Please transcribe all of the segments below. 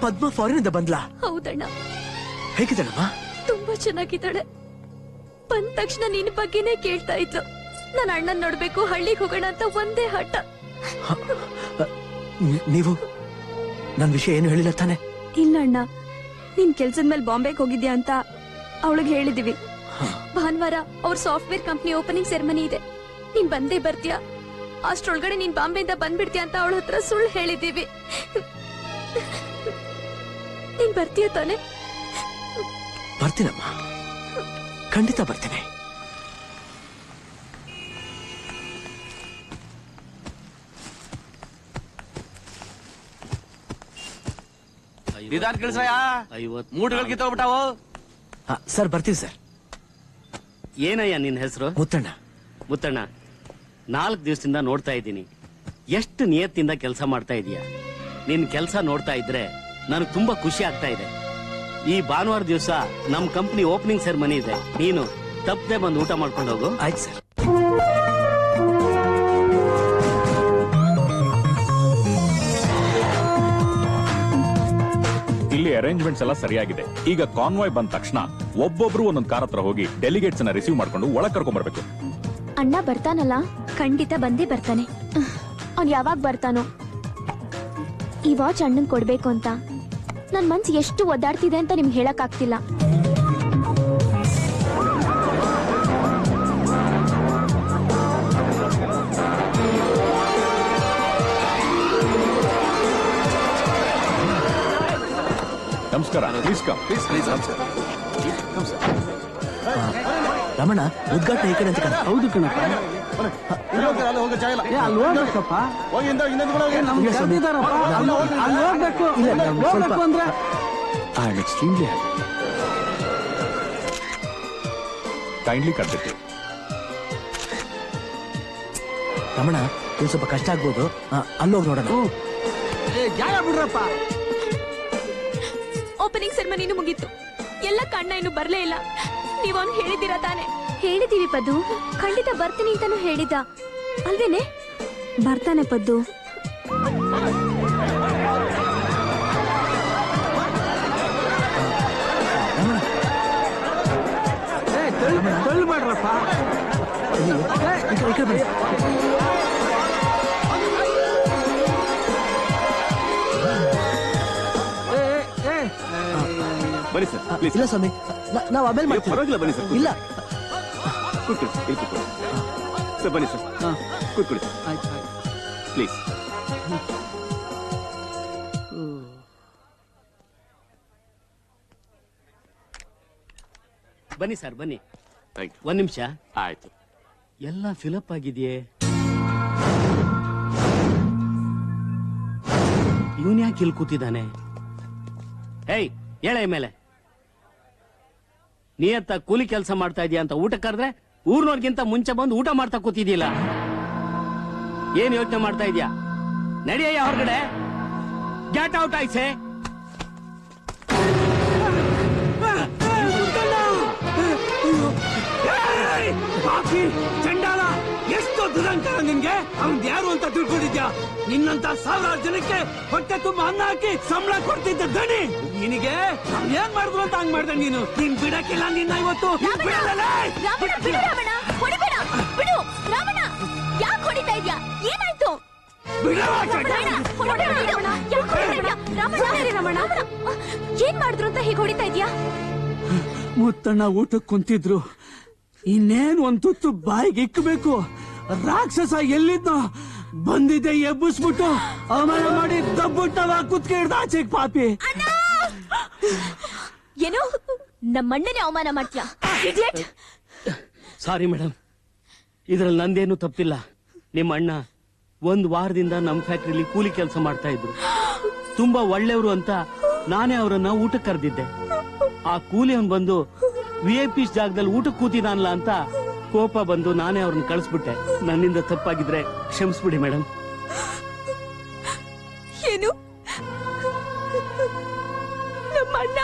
ಪದ್ಮ foreign ಇಂದ ಬಂದ್ಲಾ? ಹೌದಣ್ಣ. ಹೇಗಿದ್ದಾಳಮ್ಮ? ತುಂಬಾ ಚೆನ್ನಾಗಿದ್ದಾಳೆ. ಬಂದ ತಕ್ಷಣ ನಿನ್ ಬಗ್ಗೆನೇ ಕೇಳ್ತಾ ಇದ್ಲು. ನನ್ನ ಅಣ್ಣನ್ ನೋಡ್ಬೇಕು, ಹಳ್ಳಿಗೆ ಹೋಗೋಣ ಅಂತ ಒಂದೇ ಹಠ. ನೀವು ನನ್ ವಿಷಯ ಏನು ಹೇಳಿಲ್ಲ ತಾನೆ? ಇಲ್ಲ ಅಣ್ಣ, ನೀನ್ ಕೆಲ್ಸದ ಮೇಲೆ ಬಾಂಬೆಗೆ ಹೋಗಿದ್ಯಾ ಅಂತ ಅವಳಿಗೆ ಹೇಳಿದೀವಿ. ಭಾನುವಾರ ಅವ್ರ ಸಾಫ್ಟ್ವೇರ್ ಕಂಪ್ನಿ ಓಪನಿಂಗ್ ಸೆರೆಮನಿ ಇದೆ, ನೀನ್ ಬಂದೇ ಬರ್ತೀಯಾ? ಅಷ್ಟ್ರೊಳಗಡೆ ನೀನ್ ಬಾಂಬೆಯಿಂದ ಬಂದ್ಬಿಡ್ತೀಯ ಅಂತ ಅವಳ ಹತ್ರ ಸುಳ್ಳು ಹೇಳಿದೀವಿ. ನೀನ್ ಬರ್ತೀಯ ತಾನೆ? ಬರ್ತೀನಮ್ಮ, ಖಂಡಿತ ಬರ್ತೀನಿ. ಮೂಟಗಳು ಕಿತ್ತೋಗ್ಬಿಟ್ಟಾವು. ಸರ್ ಬರ್ತೀವಿ ಸರ್. ಏನಯ್ಯ ನಿನ್ ಹೆಸರು? ಮುತ್ತಣ್ಣ. ಮುತ್ತಣ್ಣ, 4 ದಿವಸದಿಂದ ನೋಡ್ತಾ ಇದ್ದೀನಿ, ಎಷ್ಟು ನಿಯತ್ತಿಂದ ಕೆಲಸ ಮಾಡ್ತಾ ಇದೀಯ. ನಿನ್ ಕೆಲಸ ನೋಡ್ತಾ ಇದ್ರೆ ನನಗೆ ತುಂಬಾ ಖುಷಿ ಆಗ್ತಾ ಇದೆ. ಈ ಭಾನುವಾರ ದಿವಸ ನಮ್ ಕಂಪ್ನಿ ಓಪನಿಂಗ್ ಸೆರೆಮನಿ ಇದೆ, ನೀನು ತಪ್ಪದೆ ಬಂದು ಊಟ ಮಾಡ್ಕೊಂಡು ಹೋಗು. ಆಯ್ತು ಸರ್. ಇಲ್ಲಿ ಅರೇಂಜ್ಮೆಂಟ್ಸ್ ಎಲ್ಲ ಸರಿಯಾಗಿದೆ. ಈಗ ಕಾನ್ವಾಯ್ ಬಂದ ತಕ್ಷಣ ಒಬ್ಬೊಬ್ರು ಒಂದೊಂದು ಕಾರ್ ಹತ್ರ ಹೋಗಿ ಡೆಲಿಗೇಟ್ಸ್ ಅನ್ನ ರಿಸೀವ್ ಮಾಡ್ಕೊಂಡು ಒಳಗ್ ಕರ್ಕೊಂಡ್ ಬರ್ಬೇಕು. ಅಣ್ಣ ಬರ್ತಾನಲ್ಲ? ಖಂಡಿತ ಬಂದೇ ಬರ್ತಾನೆ. ಅವ್ನ್ ಯಾವಾಗ ಬರ್ತಾನೋ? ಈ ವಾಚ್ ಅಣ್ಣನ್ ಕೊಡ್ಬೇಕು ಅಂತ ನನ್ ಮನ್ಸು ಎಷ್ಟು ಒದ್ದಾಡ್ತಿದೆ ಅಂತ ನಿಮ್ಗೆ ಹೇಳಕ್ ಆಗ್ತಿಲ್ಲ. ನಮಸ್ಕಾರ. Please come. ಪ್ಲೀಸ್ ನಮಸ್ಕಾರ. ರಮಣ, ಉದ್ಘಾಟನೆ ಈ ಕಡೆ ಅಂತ ಕಣ. ಹೌದು ಕಣಪ್ಪ. ಕೈಂಡ್ಲಿ ಕರ್ತಿತ್ತು. ರಮಣ, ಇದು ಸ್ವಲ್ಪ ಕಷ್ಟ ಆಗ್ಬೋದು, ಅಲ್ಲೋಗಿ ನೋಡೋಣ. ಬಿಡ್ರಪ್ಪ. ಓಪನಿಂಗ್ ಸೆರೆಮನಿನೂ ಮುಗೀತು, ಎಲ್ಲ ಕಣ್ಣ ಇನ್ನು ಬರ್ಲೇ ಇಲ್ಲ. ನೀವ್ ಅವ್ನು ಹೇಳಿದ್ದೀರಾ ತಾನೆ? ಹೇಳಿದೀವಿ ಪದ್ದು, ಖಂಡಿತ ಬರ್ತೀನಿ ಅಂತಾನು ಹೇಳಿದ್ದ ಅಲ್ವೇನೆ? ಬರ್ತಾನೆ ಪದ್ದು. ತಳ್ಳಿಬಿಡ್ರಪ್ಪ. ಬನ್ನಿ ಸರ್, ಪ್ಲೀಸ್. ಇಲ್ಲ ಸ್ವಾಮಿ, ನಾವು ಆಮೇಲೆ ಮಾಡ್ತೀವಿ. ಪರವಾಗಿಲ್ಲ, ಬನ್ನಿ ಸರ್. ಇಲ್ಲ, ಕೂತ್ಕೊಳ್ಳಿ ಸರ್. ಬನ್ನಿ ಸರ್, ಕೂತ್ಕೊಳ್ಳಿ ಪ್ಲೀಸ್. ಬನ್ನಿ ಸರ್, ಬನ್ನಿ. Thank you. 1 ನಿಮಿಷ. ಆಯ್ತು. ಎಲ್ಲ ಫಿಲಪ್ ಆಗಿದೆಯೇ? ಇವನ್ ಯಾಕೆ ಇಲ್ಲಿ ಕೂತಿದ್ದಾನೆ? ಹೇಯ್, ಹೇಳ ಮೇಲೆ. ನಿಯತ್ತ ಕೂಲಿ ಕೆಲಸ ಮಾಡ್ತಾ ಇದೀಯ ಅಂತ ಊಟ ಕರೆದ್ರೆ ಊರ್ನವ್ರಿಗಿಂತ ಮುಂಚೆ ಬಂದು ಊಟ ಮಾಡ್ತಾ ಕೂತಿದ್ಯಲ್ಲ. ಏನ್ ಯೋಚನೆ ಮಾಡ್ತಾ ಇದೀಯಾ? ನಡಿಯಯ್ಯ ಹೊರಗಡೆ. Get out ಆಯ್ಸೆ. ಚಂಡಾಲ, ಎಷ್ಟು ದುರಂಕಾರ ನಿನ್ಗೆ! ಅವ್ನ್ ಯಾರು ಅಂತ ತಿಳ್ಕೊಂಡಿದ್ಯಾ? ನಿನ್ನಂತ 1000 ಜನಕ್ಕೆ ಹೊಟ್ಟೆ ತುಂಬ ಅನ್ನ ಹಾಕಿ ಸಂಬಳ ಕೊಡ್ತಿದ್ದ ದಣಿ ನಿನಗೆ ಏನ್ ಮಾಡಿದ್ರು ಅಂತ ಹಂಗ್ ಮಾಡ್ದೆ ನೀನು. ನೀನ್ ಬಿಡಕ್ಕಿಲ್ಲ ನಿನ್ನ ಇವತ್ತು. ಏನಾಯ್ತು? ಏನ್ ಮಾಡಿದ್ರು ಅಂತ ಹೀಗೆ ಹೊಡಿತಾ ಇದ್ಯಾ? ಮುತ್ತಣ್ಣ ಊಟಕ್ಕೆ ಕುಂತಿದ್ರು, ಇನ್ನೇನ್ ಒಂದ್ ತುತ್ತು ಬಾಯಿಗೆ ಇಕ್ಕಬೇಕು. ರಾಕ್ಷಸ ಎಲ್ಲಿದ್ನೋ ಬಂದಿದ್ದೆ ಎಬ್ಬಿಸ್ಬಿಟ್ಟು ಅವಮಾನ ಮಾಡಿ ದಬ್ಬುಟ್ಟವ ಕುತ್ಕೆ ಹಿಡ್ದ ಆಚೆಗೆ ಪಾಪಿ. ಏನೋ ನಮ್ಮಣ್ಣನೇ ಅವಮಾನ ಮಾಡ್ತೀಯ? ಸಾರಿ ಮೇಡಮ್, ಇದ್ರಲ್ಲಿ ನಂದೇನು ತಪ್ಪಿಲ್ಲ. ನಿಮ್ಮ ಅಣ್ಣ 1 ವಾರದಿಂದ ನಮ್ ಫ್ಯಾಕ್ಟ್ರಿಲಿ ಕೂಲಿ ಕೆಲಸ ಮಾಡ್ತಾ ಇದ್ರು. ತುಂಬಾ ಒಳ್ಳೆಯವರು ಅಂತ ನಾನೇ ಅವರನ್ನ ಊಟಕ್ಕೆ ಕರೆದಿದ್ದೆ. ಆ ಕೂಲಿ ಅವನ್ ಬಂದು VIP ಜಾಗದಲ್ಲಿ ಊಟಕ್ಕೆ ಕೂತಿದಾನಲ್ಲ ಅಂತ ಕೋಪ ಬಂದು ನಾನೇ ಅವ್ರನ್ನ ಕಳಿಸ್ಬಿಟ್ಟೆ. ನನ್ನಿಂದ ತಪ್ಪಾಗಿದ್ರೆ ಕ್ಷಮಿಸ್ಬಿಡಿ ಮೇಡಮ್. ಏನು? ನಮ್ಮ ಅಣ್ಣ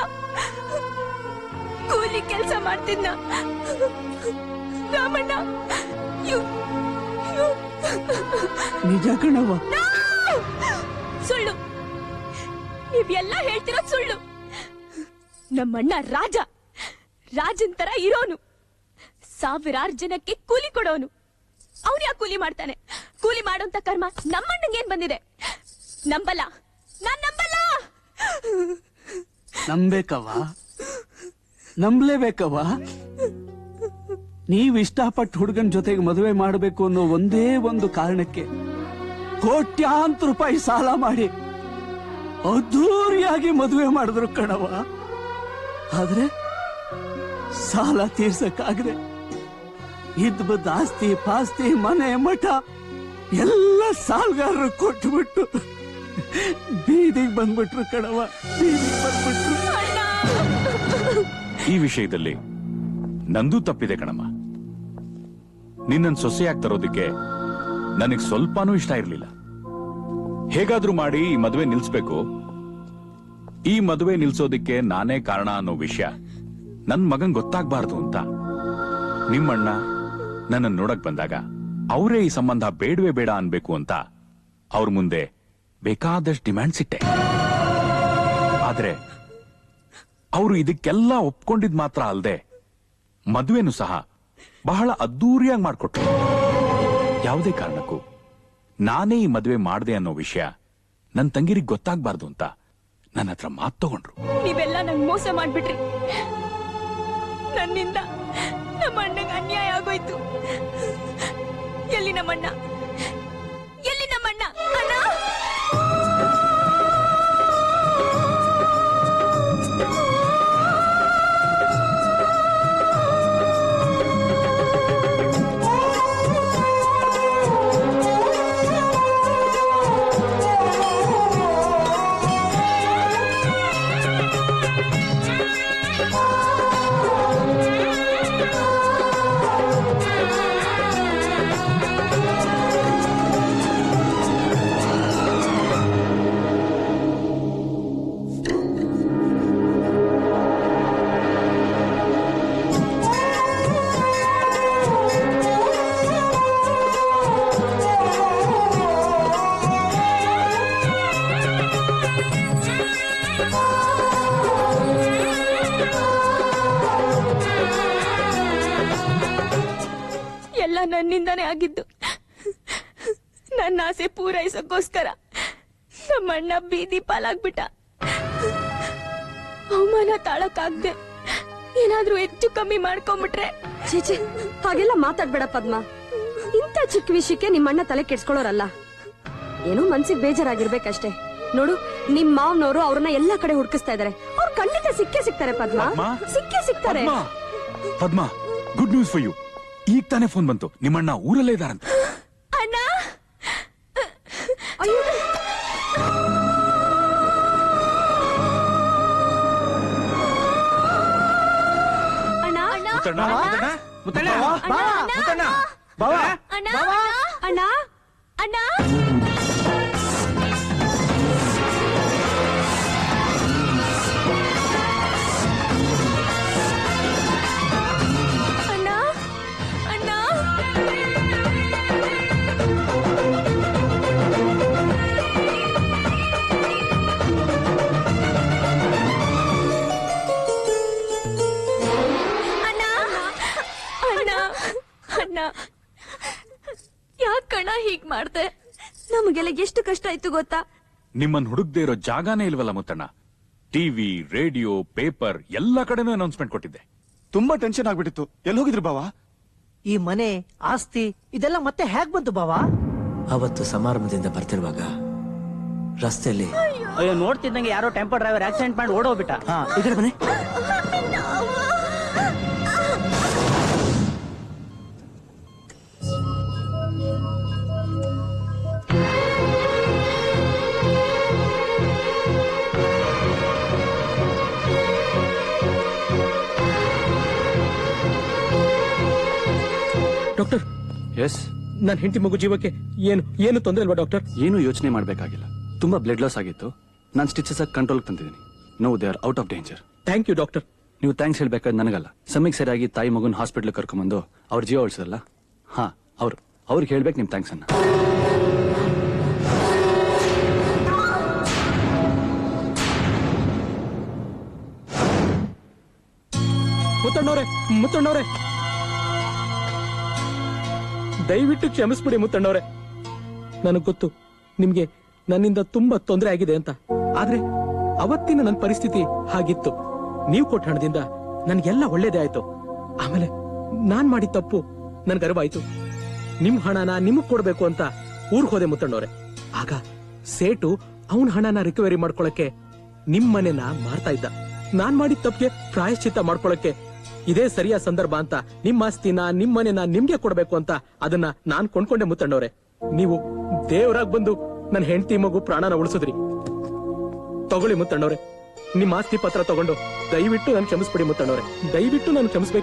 ಕೂಲಿ ಕೆಲಸ ಮಾಡ್ತಿದ್ನ? ರಾಮಣ್ಣ ನಿಜ ಕಣವ. ಸುಳ್ಳು. ನೀವೆಲ್ಲ ಹೇಳ್ತಿರೋದ್ ಸುಳ್ಳು. ನಮ್ಮಣ್ಣ ರಾಜನ್ ತರ ಇರೋನು, ಸಾವಿರಾರು ಜನಕ್ಕೆ ಕೂಲಿ ಕೊಡೋನು. ಅವ್ರು ಯಾಕೆ ಕೂಲಿ ಮಾಡ್ತಾನೆ? ಕೂಲಿ ಮಾಡೋಂತ ಕರ್ಮ ನಮ್ಮಣ್ಣಂಗೆ ಏನ್ ಬಂದಿದೆ? ನಂಬಲ್ಲ, ನಾನ್ ನಂಬಲ್ಲ. ನಂಬೇಕವ್ವ, ನಂಬಲೇಬೇಕವ್ವ. ನೀವ್ ಇಷ್ಟಪಟ್ಟು ಹುಡುಗನ್ ಜೊತೆಗೆ ಮದುವೆ ಮಾಡಬೇಕು ಅನ್ನೋ ಒಂದೇ ಒಂದು ಕಾರಣಕ್ಕೆ ಕೋಟ್ಯಾಂತರ ರೂಪಾಯಿ ಸಾಲ ಮಾಡಿ ಅದ್ದೂರಿಯಾಗಿ ಮದುವೆ ಮಾಡಿದ್ರು ಕಣವ. ಆದ್ರೆ ಸಾಲ ತೀರ್ಸಕ್ಕಾಗದೆ ಇದ್ ಬದ್ದ ಆಸ್ತಿ ಪಾಸ್ತಿ ಮನೆ ಮಠ ಎಲ್ಲ ಸಾಲಗಾರರು ಕೊಟ್ಬಿಟ್ಟು ಬೀದಿಗೆ ಬಂದ್ಬಿಟ್ರು ಕಣವ, ಬೀದಿಗೆ ಬಂದ್ಬಿಟ್ರು. ಈ ವಿಷಯದಲ್ಲಿ ನಂದು ತಪ್ಪಿದೆ ಕಣಮ್ಮ. ನಿನ್ನನ್ ಸೊಸೆಯಾಗಿ ತರೋದಕ್ಕೆ ನನಗ್ ಸ್ವಲ್ಪನೂ ಇಷ್ಟ ಇರ್ಲಿಲ್ಲ. ಹೇಗಾದ್ರೂ ಮಾಡಿ ಈ ಮದುವೆ ನಿಲ್ಸ್ಬೇಕು. ಈ ಮದುವೆ ನಿಲ್ಸೋದಿಕ್ಕೆ ನಾನೇ ಕಾರಣ ಅನ್ನೋ ವಿಷಯ ನನ್ ಮಗನ್ ಗೊತ್ತಾಗ್ಬಾರ್ದು ಅಂತ ನಿಮ್ಮಣ್ಣ ನನ್ನ ನೋಡಕ್ ಬಂದಾಗ ಅವರೇ ಈ ಸಂಬಂಧ ಬೇಡವೇ ಬೇಡ ಅನ್ಬೇಕು ಅಂತ ಅವ್ರ ಮುಂದೆ ಬೇಕಾದಷ್ಟು ಡಿಮ್ಯಾಂಡ್ಸ್ ಇಟ್ಟೆ. ಆದ್ರೆ ಅವರು ಇದಕ್ಕೆಲ್ಲ ಒಪ್ಕೊಂಡಿದ್ ಮಾತ್ರ ಅಲ್ಲದೆ ಮದುವೆನೂ ಸಹ ಬಹಳ ಅದ್ದೂರಿಯಾಗಿ ಮಾಡ್ಕೊಟ್ರು. ಯಾವುದೇ ಕಾರಣಕ್ಕೂ ನಾನೇ ಈ ಮದುವೆ ಮಾಡ್ದೆ ಅನ್ನೋ ವಿಷಯ ನನ್ ತಂಗಿರಿಗೆ ಗೊತ್ತಾಗ್ಬಾರ್ದು ಅಂತ ನನ್ನ ಹತ್ರ ಮಾತು ತಗೊಂಡ್ರು. ನೀವೆಲ್ಲ ನಂಗ್ ಮೋಸ ಮಾಡ್ಬಿಟ್ರಿ. ನನ್ನಿಂದ ನಮ್ಮ ಅಣ್ಣಗೆ ಅನ್ಯಾಯ ಆಗೋಯ್ತು. ಎಲ್ಲಿ ನಮ್ಮಣ್ಣ? ಎಲ್ಲಿ ನಮ್ಮಣ್ಣ? ಅಣ್ಣ! ಎಲ್ಲ ನನ್ನಿಂದಾನೇ ಆಗಿದ್ದು. ನನ್ನ ಆಸೆ ಪೂರೈಸೋಕ್ಕೋಸ್ಕರ ನಮ್ಮಣ್ಣ ಬೀದಿ ಪಾಲಾಗ್ಬಿಟ್ಟ. ಅವಮಾನ ತಾಳಕ್ಕಾಗ್ದೆ ಏನಾದ್ರೂ ಹೆಚ್ಚು ಕಮ್ಮಿ ಮಾಡ್ಕೊಂಡ್ಬಿಟ್ರೆ? ಚೀಚಿ, ಹಾಗೆಲ್ಲ ಮಾತಾಡ್ಬೇಡ ಪದ್ಮ. ಇಂಥ ಚಿಕ್ಕ ವಿಷಯಕ್ಕೆ ನಿಮ್ಮಣ್ಣ ತಲೆ ಕೆಡ್ಸ್ಕೊಳ್ಳೋರಲ್ಲ. ಏನೋ ಮನ್ಸಿಗೆ ಬೇಜಾರಾಗಿರ್ಬೇಕಷ್ಟೇ. ನೋಡು, ನಿಮ್ ಮಾವನವರು ಅವ್ರನ್ನ ಎಲ್ಲಾ ಕಡೆ ಹುಡುಕಿಸ್ತಾ ಇದಾರೆ. ಅವ್ರು ಖಂಡಿತ ಸಿಕ್ಕೇ ಸಿಗ್ತಾರೆ ಪದ್ಮ, ಸಿಕ್ಕೇ ಸಿಗ್ತಾರೆ. ಪದ್ಮ, ಗುಡ್ ನ್ಯೂಸ್ ಫಾರ್ ಯು. ಈಗ ತಾನೇ ಫೋನ್ ಬಂತು, ನಿಮ್ಮಣ್ಣ ಊರಲ್ಲೇ ಇದಾರಂತ. ಅಣ್ಣ! ಅಯ್ಯೋ, ಅಣ್ಣ! ಅಣ್ಣ! ಅಣ್ಣ! ಯಾಕಣ್ಣ ಹೀಗ್ ಮಾಡ್ದೆ? ನಮಗೆಲ್ಲ ಎಷ್ಟು ಕಷ್ಟ ಆಯ್ತು ಗೊತ್ತಾ? ನಿಮ್ಮನ್ ಹುಡುಕ್ದೇ ಇರೋ ಜಾಗಾನೇ ಇಲ್ವಲ್ಲ ಮುತ್ತಣ್ಣ. ಟಿವಿ, ರೇಡಿಯೋ, ಪೇಪರ್ ಎಲ್ಲ ಕಡೆನೂ ಅನೌನ್ಸ್ಮೆಂಟ್ ಕೊಟ್ಟಿದ್ದೆ. ತುಂಬಾ ಟೆನ್ಷನ್ ಆಗ್ಬಿಟ್ಟಿತ್ತು. ಎಲ್ಲಿ ಹೋಗಿದ್ರು ಬಾವಾ? ಈ ಮನೆ ಆಸ್ತಿ ಇದೆಲ್ಲ ಮತ್ತೆ ಹೇಗ್ ಬಂತು ಬಾವಾ? ಅವತ್ತು ಸಮಾರಂಭದಿಂದ ಬರ್ತಿರುವಾಗ ರಸ್ತೆಯಲ್ಲಿ ಅಯ್ಯೋ, ನೋಡ್ತಿದ್ದಂಗೆ ಯಾರೋ ಟೆಂಪೋ ಡ್ರೈವರ್ ಆಕ್ಸಿಡೆಂಟ್ ಮಾಡಿ ಓಡೋಗ್ಬಿಟ್ಟ. ಈ ಕಡೆ ಬನ್ನಿ. ಡಾಕ್ಟರ್, ಎಸ್, ನನ್ನ ಹೆಂಡತಿ ಮಗು ಜೀವಕ್ಕೆ ಏನು ತೊಂದರೆ ಇಲ್ವಾ ಡಾಕ್ಟರ್? ಏನು ಯೋಚನೆ ಮಾಡಬೇಕಾಗಿಲ್ಲ. ತುಂಬಾ ಬ್ಲಡ್ ಲಾಸ್ ಆಗಿತ್ತು. ನಾನು ಸ್ಟಿಚಸ್ ಆಗಿ ಕಂಟ್ರೋಲ್ ತಂದಿದ್ದೀನಿ. No, they are out of danger. Thank you doctor. ನೀವು ಥ್ಯಾಂಕ್ಸ್ ಹೇಳ್ಬೇಕಾದ್ರೆ ನನಗಲ್ಲ, ಸಮಯಕ್ಕೆ ಸರಿಯಾಗಿ ತಾಯಿ ಮಗುನ ಹಾಸ್ಪಿಟಲ್ ಕರ್ಕೊಂಡ್ಬಂದು ಅವ್ರ ಜೀವ ಉಳಿಸಲ್ಲ. ಹಾ, ಅವ್ರಿಗೆ ಹೇಳ್ಬೇಕು ನಿಮ್ ಥ್ಯಾಂಕ್ಸ್ ಅನ್ನ. ಮುತ್ತಣ್ಣವ್ರೆ ದಯವಿಟ್ಟು ಕ್ಷಮಿಸ್ಬಿಡಿ ಮುತ್ತಣ್ಣವ್ರೆ. ನನಗ್ ಗೊತ್ತು ನಿಮ್ಗೆ ನನ್ನಿಂದ ತುಂಬಾ ತೊಂದರೆ ಆಗಿದೆ ಅಂತ. ಆದ್ರೆ ಅವತ್ತಿನ ನನ್ನ ಪರಿಸ್ಥಿತಿ ಹಾಗಿತ್ತು. ನೀವು ಕೊಟ್ಟ ಹಣದಿಂದ ನನ್ಗೆಲ್ಲ ಒಳ್ಳೇದೇ ಆಯ್ತು. ಆಮೇಲೆ ನಾನ್ ಮಾಡಿದ ತಪ್ಪು ನನ್ಗೆ ಅರಿವಾಯ್ತು. ನಿಮ್ ಹಣನ ನಿಮಗ್ ಕೊಡ್ಬೇಕು ಅಂತ ಊರ್ಗ್ ಹೋದೆ ಮುತ್ತಣ್ಣವ್ರೆ. ಆಗ ಸೇಟು ಅವನ್ ಹಣನ ರಿಕವರಿ ಮಾಡ್ಕೊಳಕ್ಕೆ ನಿಮ್ ಮನೆನ ಮಾರ್ತಾ ಇದ್ದ. ನಾನ್ ಮಾಡಿದ ತಪ್ಪಿಗೆ ಪ್ರಾಯಶ್ಚಿತ್ತ ಮಾಡ್ಕೊಳಕ್ಕೆ ಇದೇ ಸರಿಯಾದ ಸಂದರ್ಭ ಅಂತ ನಿಮ್ಮ ಆಸ್ತಿನ ನಿಮ್ ಮನೆನ ನಿಮ್ಗೆ ಕೊಡ್ಬೇಕು ಅಂತ ಅದನ್ನ ನಾನ್ ಕೊಂಡ್ಕೊಂಡೆ ಮುತ್ತಣ್ಣವ್ರೆ. ನೀವು ದೇವರಾಗ್ ಬಂದು ನನ್ನ ಹೆಂಡತಿ ಮಗು ಪ್ರಾಣನ ಉಳಿಸಿದ್ರಿ. ತಗೊಳ್ಳಿ ಮುತ್ತಣ್ಣವ್ರೆ, ನಿಮ್ಮ ಆಸ್ತಿ ಪತ್ರ ತಗೊಂಡು ದಯವಿಟ್ಟು ನಾನು ಕ್ಷಮಿಸ್ಬಿಡಿ ಮುತ್ತಣ್ಣವ್ರೆ. ದಯವಿಟ್ಟು ನಾನು ಕ್ಷಮಿಸ್ಬೇಕು.